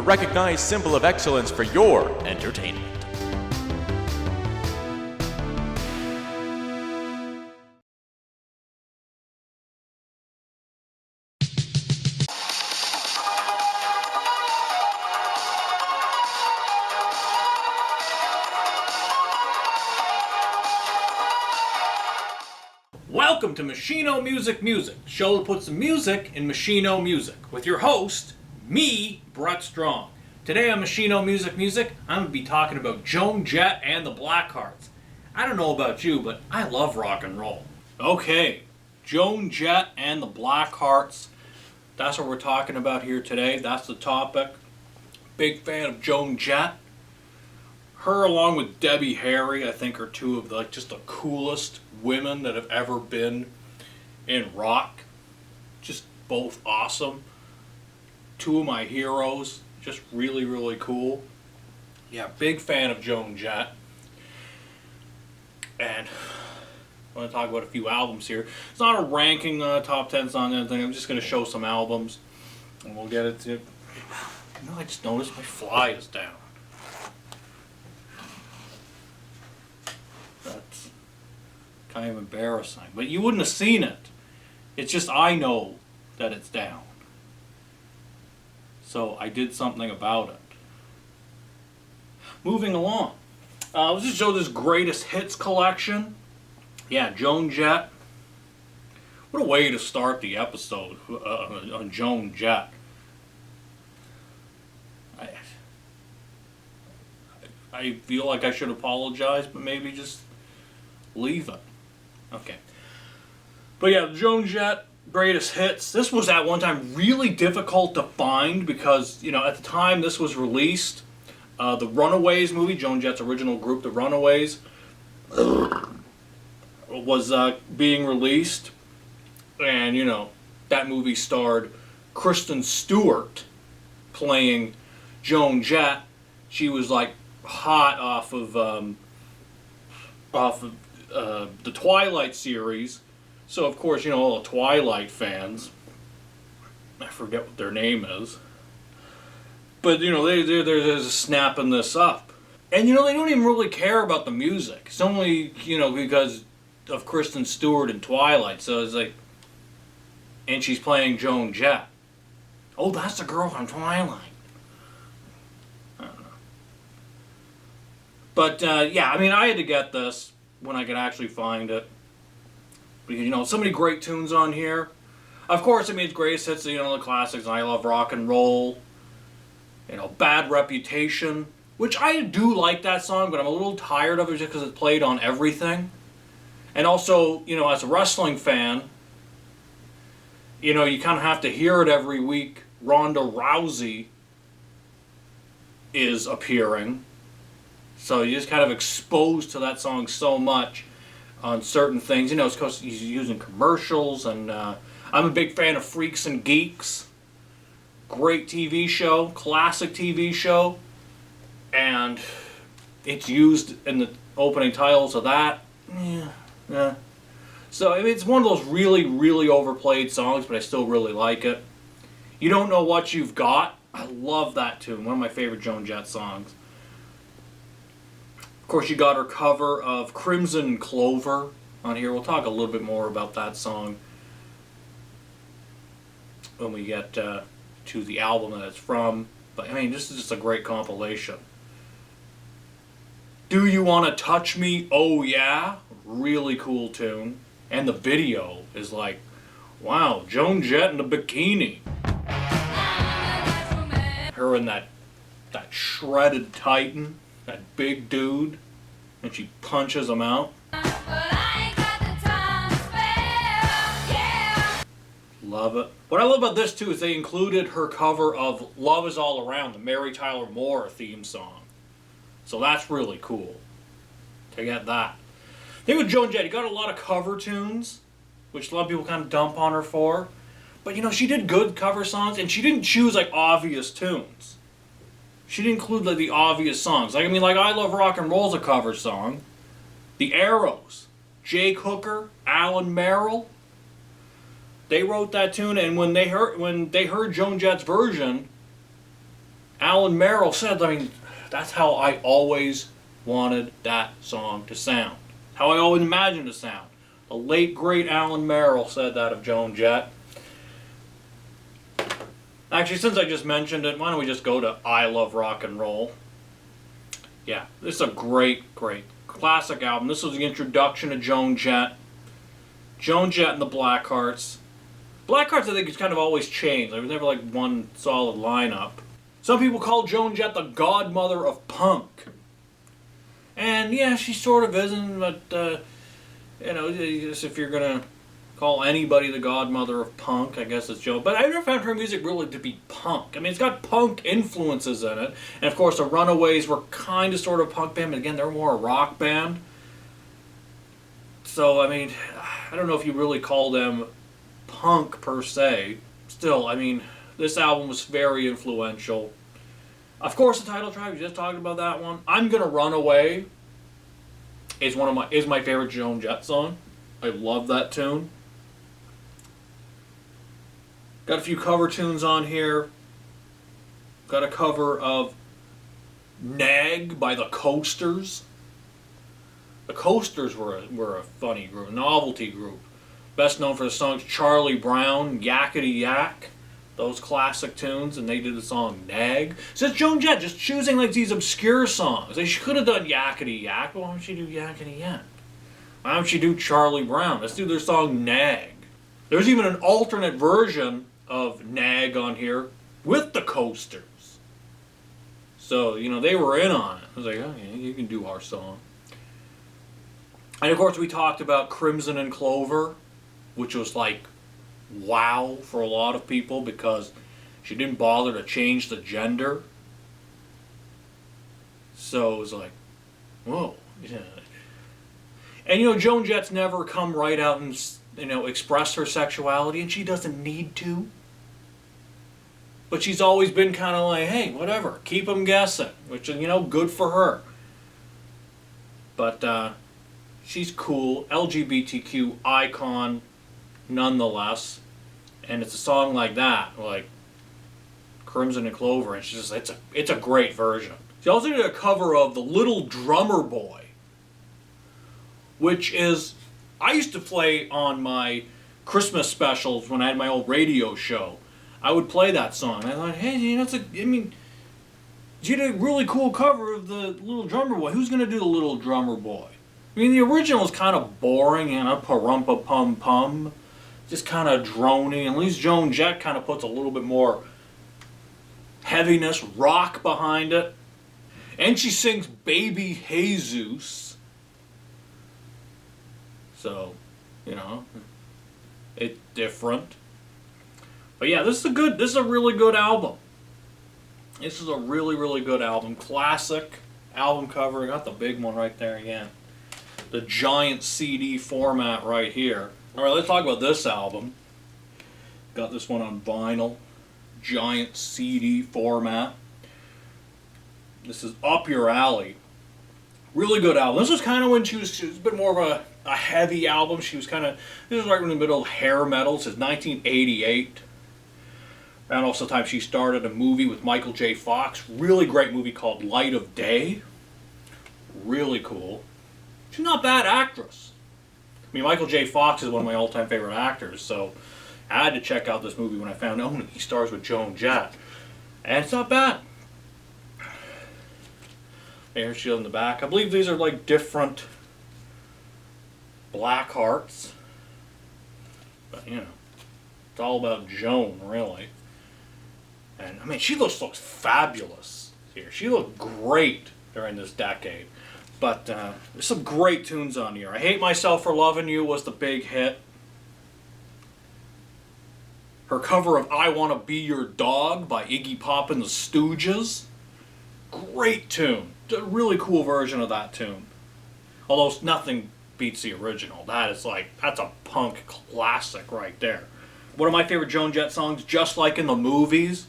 recognized symbol of excellence for your entertainment. Welcome to Machino Music, show that puts the music in Machino music, with your host, me, Brett Strong. Today on Machino Music, I'm going to be talking about Joan Jett and the Blackhearts. I don't know about you, but I love rock and roll. Okay, Joan Jett and the Blackhearts. That's what we're talking about here today. That's the topic. Big fan of Joan Jett. Her along with Debbie Harry, I think, are two of the coolest women that have ever been in rock. Just both awesome. Two of my heroes. Just really, really cool. Yeah, big fan of Joan Jett. And I want to talk about a few albums here. It's not a ranking, top 10, it's not anything. I'm just going to show some albums. And we'll get it to... I just noticed my fly is down. That's kind of embarrassing. But you wouldn't have seen it. It's just I know that it's down. So I did something about it. Moving along. Let's just show this greatest hits collection. Yeah, Joan Jett. What a way to start the episode on Joan Jett. I feel like I should apologize, but maybe just leave it. Okay. But yeah, Joan Jett, greatest hits. This was at one time really difficult to find because, at the time this was released, the Runaways movie, Joan Jett's original group, the Runaways, was being released. And, that movie starred Kristen Stewart playing Joan Jett. She was hot off of the Twilight series. So of course, all the Twilight fans, I forget what their name is, but they're snapping this up. And they don't even really care about the music. It's only, because of Kristen Stewart and Twilight. So it's and she's playing Joan Jett. Oh, that's the girl from Twilight. But, yeah, I had to get this when I could actually find it. Because, so many great tunes on here. Of course, it's greatest hits, the classics, I Love Rock and Roll. Bad Reputation. Which I do like that song, but I'm a little tired of it just because it's played on everything. And also, as a wrestling fan, you kind of have to hear it every week. Ronda Rousey is appearing. So you're just kind of exposed to that song so much on certain things. It's because he's using commercials, and I'm a big fan of Freaks and Geeks. Great TV show, classic TV show, and it's used in the opening titles of that. Yeah. So it's one of those really, really overplayed songs, but I still really like it. You Don't Know What You've Got. I love that tune. One of my favorite Joan Jett songs. Of course, you got her cover of Crimson Clover on here. We'll talk a little bit more about that song when we get to the album that it's from. But, this is just a great compilation. Do You Want to Touch Me? Oh, yeah. Really cool tune. And the video is wow, Joan Jett in a bikini. Her in that shredded Titan. That big dude, and she punches him out. Love it. What I love about this too is they included her cover of Love Is All Around, the Mary Tyler Moore theme song. So that's really cool to get that. The thing with Joan Jett, you got a lot of cover tunes, which a lot of people kind of dump on her for. But she did good cover songs, and she didn't choose obvious tunes. She didn't include the obvious songs. I Love Rock and Roll's a cover song. The Arrows, Jake Hooker, Alan Merrill, they wrote that tune, and when they heard Joan Jett's version, Alan Merrill said, I mean, that's how I always wanted that song to sound. How I always imagined it to sound. The late, great Alan Merrill said that of Joan Jett. Actually, since I just mentioned it, why don't we just go to I Love Rock and Roll. Yeah, this is a great, great classic album. This was the introduction to Joan Jett. Joan Jett and the Blackhearts. Blackhearts, I think, has kind of always changed. There was never like one solid lineup. Some people call Joan Jett the godmother of punk. And yeah, she sort of isn't, but, you know, if you're going to call anybody the godmother of punk, I guess it's Joan. But I never found her music really to be punk. I mean, it's got punk influences in it. And of course, the Runaways were kind of sort of punk band, but again, they're more a rock band. So, I mean, I don't know if you really call them punk per se. Still, I mean, this album was very influential. Of course, the title track, we just talked about that one. I'm Gonna Run Away is my favorite Joan Jett song. I love that tune. Got a few cover tunes on here. Got a cover of Nag by the Coasters. The Coasters were a funny group, a novelty group. Best known for the songs Charlie Brown, Yakety Yak, those classic tunes, and they did the song Nag. So it's Joan Jett just choosing like these obscure songs. They could have done Yakety Yak, but why don't she do Yakety Yak? Why don't she do Charlie Brown? Let's do their song Nag. There's even an alternate version of Nag on here with the Coasters. So, you know, they were in on it. I was like, oh yeah, you can do our song. And of course we talked about Crimson and Clover, which was like, wow for a lot of people because she didn't bother to change the gender. So it was like, whoa. Yeah. And you know, Joan Jett's never come right out and, you know, express her sexuality, and she doesn't need to. But she's always been kind of like, hey, whatever, keep them guessing, which is, you know, good for her. But she's cool, LGBTQ icon nonetheless. And it's a song like that, like Crimson and Clover, and she's just, it's a great version. She also did a cover of The Little Drummer Boy, which is, I used to play on my Christmas specials when I had my old radio show. I would play that song. And I thought, hey, you know, you did a really cool cover of The Little Drummer Boy. Who's going to do The Little Drummer Boy? I mean, the original is kind of boring, you know, pa-rum-pa-pum-pum. Just kind of droning. At least Joan Jett kind of puts a little bit more heaviness, rock behind it. And she sings Baby Jesus. So, you know, it's different. But yeah, this is a really good album. This is a really, really good album. Classic album cover. I got the big one right there again. The giant CD format right here. Alright, let's talk about this album. Got this one on vinyl. Giant CD format. This is up your alley. Really good album. This was kind of when she was a bit more of a heavy album. She was kind of, this was right in the middle of hair metal. This is 1988. Around also the time she started a movie with Michael J. Fox. Really great movie called Light of Day. Really cool. She's not a bad actress. I mean, Michael J. Fox is one of my all-time favorite actors, so I had to check out this movie when I found out he stars with Joan Jett. And it's not bad. Here she is in the back. I believe these are like different Blackhearts. But, you know, it's all about Joan, really. And, I mean, she looks fabulous here. She looked great during this decade. But there's some great tunes on here. I Hate Myself for Loving You was the big hit. Her cover of I Wanna Be Your Dog by Iggy Pop and the Stooges. Great tune. A really cool version of that tune. Although nothing beats the original. That's a punk classic right there. One of my favorite Joan Jett songs, Just Like in the Movies.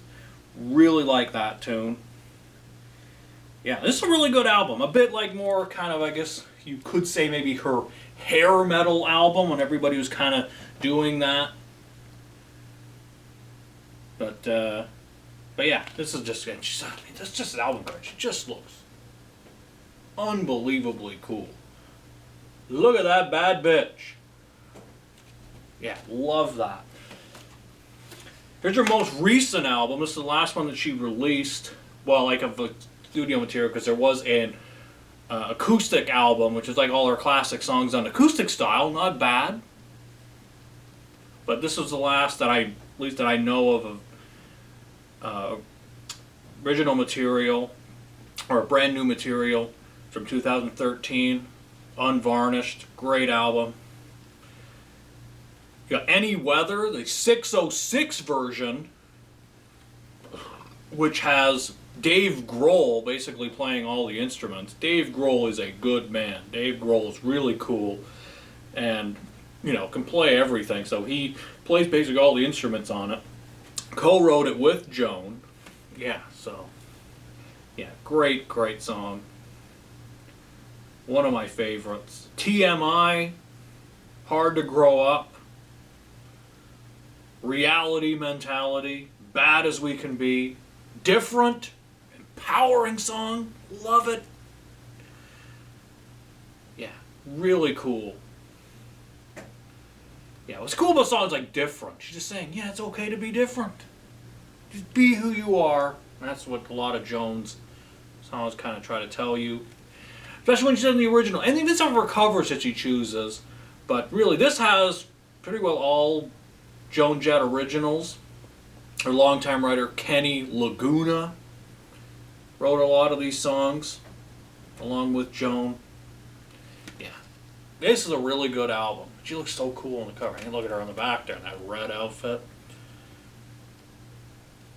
Really like that tune. Yeah, this is a really good album. A bit like more kind of, I guess you could say maybe her hair metal album when everybody was kind of doing that. But But yeah, this is just, that's just an album cover. She just looks unbelievably cool. Look at that bad bitch. Yeah, love that. Here's her most recent album. This is the last one that she released. Well, like of the studio material, because there was an acoustic album, which is like all her classic songs on acoustic style. Not bad. But this was the last that at least that I know of original material, or brand new material from 2013. Unvarnished. Great album. You got Any Weather, the 606 version, which has Dave Grohl basically playing all the instruments. Dave Grohl is a good man. Dave Grohl is really cool and, you know, can play everything. So he plays basically all the instruments on it. Co-wrote it with Joan. Yeah, so, yeah, great, great song. One of my favorites. TMI, Hard to Grow Up. Reality Mentality, Bad as We Can Be, different, empowering song, love it. Yeah, really cool. Yeah, what's cool about songs like Different? She's just saying, yeah, it's okay to be different. Just be who you are. And that's what a lot of Joan's songs kind of try to tell you. Especially when she's in the original. And even some of her covers that she chooses. But really, this has pretty well all Joan Jett originals. Her longtime writer Kenny Laguna wrote a lot of these songs along with Joan. Yeah, this is a really good album. She looks so cool on the cover. And look at her on the back there in that red outfit.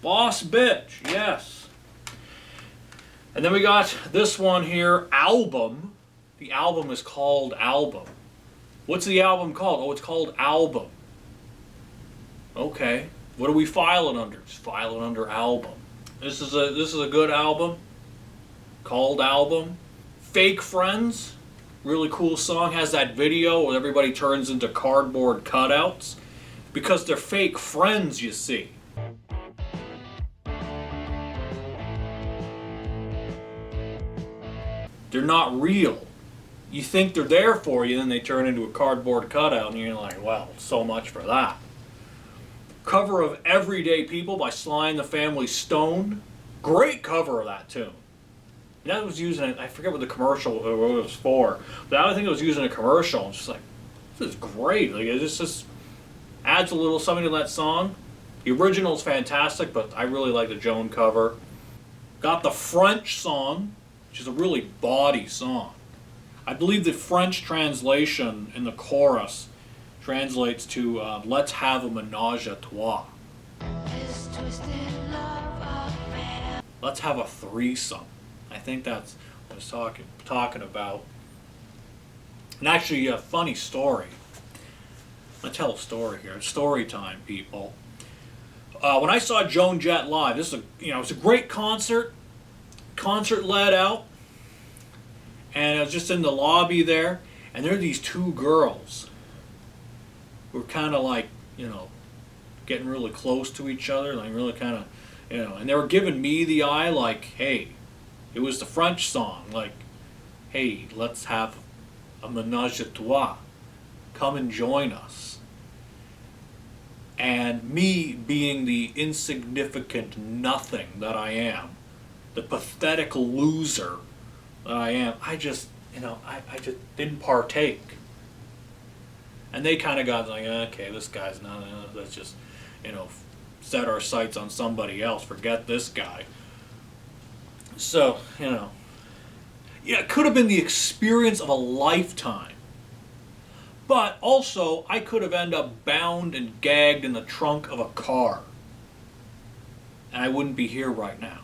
Boss Bitch, yes. And then we got this one here, Album. The album is called Album. What's the album called? Oh, it's called Album. Okay, what are we filing under? Just file it under Album. This is a good album. Called Album. Fake Friends. Really cool song. Has that video where everybody turns into cardboard cutouts. Because they're fake friends, you see. They're not real. You think they're there for you, then they turn into a cardboard cutout, and you're like, well, so much for that. Cover of Everyday People by Sly and the Family Stone. Great cover of that tune. That was using, I forget what the commercial what it was for, but I think it was using a commercial. I'm just like, this is great. Like, it just adds a little something to that song. The original is fantastic, but I really like the Joan cover. Got the French song, which is a really bawdy song. I believe the French translation in the chorus translates to let's have a menage a trois. Let's have a threesome. I think that's what I was talking about. And actually, a funny story. I'm going to tell a story here. It's story time, people. When I saw Joan Jett live, this is it's a great concert. Concert let out. And I was just in the lobby there. And there are these two girls who were kind of like, getting really close to each other. Like really kind of, and they were giving me the eye like, hey, it was the French song. Like, hey, let's have a menage a trois. Come and join us. And me being the insignificant nothing that I am, the pathetic loser that I am, I just didn't partake. And they kind of got like, okay, this guy's not, let's just, set our sights on somebody else, forget this guy. So, yeah, it could have been the experience of a lifetime. But also, I could have ended up bound and gagged in the trunk of a car. And I wouldn't be here right now.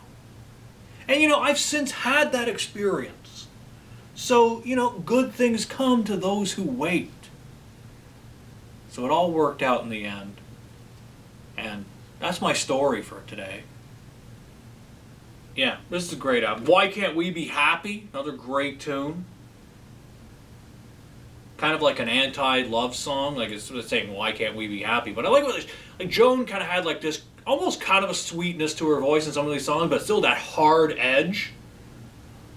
And, I've since had that experience. So, good things come to those who wait. So it all worked out in the end. And that's my story for today. Yeah, this is a great album. Why Can't We Be Happy? Another great tune. kind of like an anti-love song. Like it's saying, "Why can't we be happy?" But I like what like Joan kind of had like this almost kind of a sweetness to her voice in some of these songs, but still that hard edge.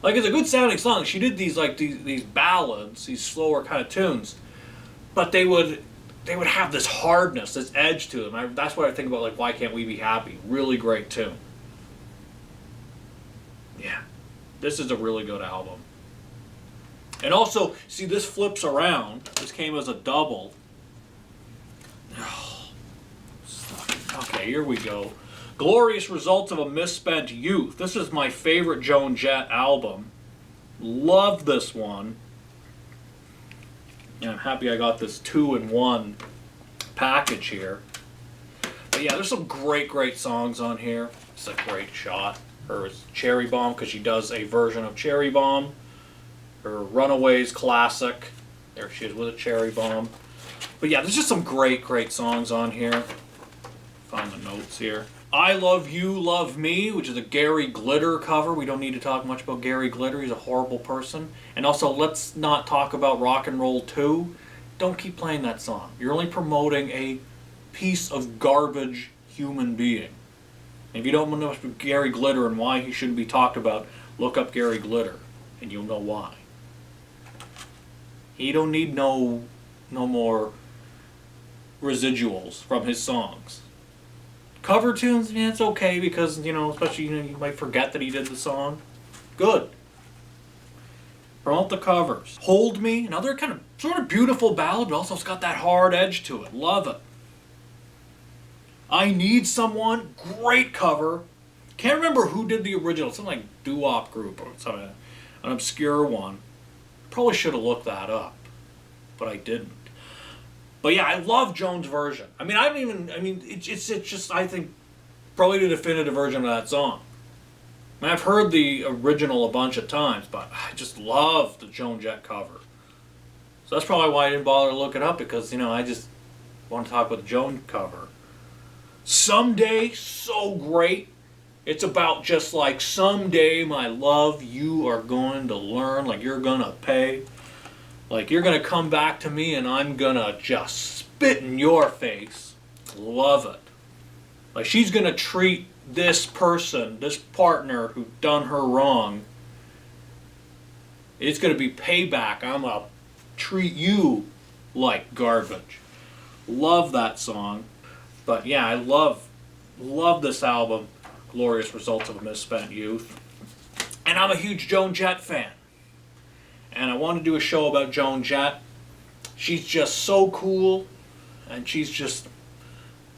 Like it's a good sounding song. She did these like these ballads, these slower kind of tunes, but they would have this hardness, this edge to them. That's what I think about like Why Can't We Be Happy? Really great tune. Yeah, this is a really good album. And also, see, this flips around. This came as a double. Okay, here we go. Glorious Results of a Misspent Youth. This is my favorite Joan Jett album. Love this one. And I'm happy I got this 2-in-1 package here. But yeah, there's some great, great songs on here. It's a great shot. Her Cherry Bomb, because she does a version of Cherry Bomb. Her Runaways classic. There she is with a cherry bomb. But yeah, there's just some great, great songs on here. Find the notes here. I Love You, Love Me, which is a Gary Glitter cover. We don't need to talk much about Gary Glitter. He's a horrible person. And also, let's not talk about Rock and Roll 2. Don't keep playing that song. You're only promoting a piece of garbage human being. And if you don't know about Gary Glitter and why he shouldn't be talked about, look up Gary Glitter, and you'll know why. He don't need no more residuals from his songs. Cover tunes, yeah, it's okay because, especially, you might forget that he did the song. Good. Promote the covers. Hold Me, another kind of sort of beautiful ballad, but also it's got that hard edge to it. Love it. I Need Someone, great cover. Can't remember who did the original. Something like doo-wop group or something, an obscure one. Probably should have looked that up, but I didn't. But yeah, I love Joan's version. It's just, I think, probably the definitive version of that song. I've heard the original a bunch of times, but I just love the Joan Jett cover. So that's probably why I didn't bother to look it up, because, I just want to talk about the Joan cover. Someday, so great. It's about just like, someday, my love, you are going to learn, like you're going to pay. Like you're going to come back to me and I'm going to just spit in your face. Love it. Like she's going to treat this person, this partner who done her wrong. It's going to be payback. I'm going to treat you like garbage. Love that song. But yeah, I love this album. Glorious Results of a Misspent Youth. And I'm a huge Joan Jett fan. And I want to do a show about Joan Jett. She's just so cool. And she's just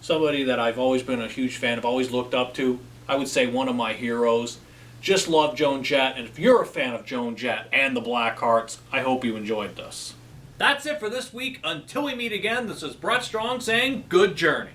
somebody that I've always been a huge fan of, always looked up to. I would say one of my heroes. Just love Joan Jett. And if you're a fan of Joan Jett and the Blackhearts, I hope you enjoyed this. That's it for this week. Until we meet again, this is Brett Strong saying good journey.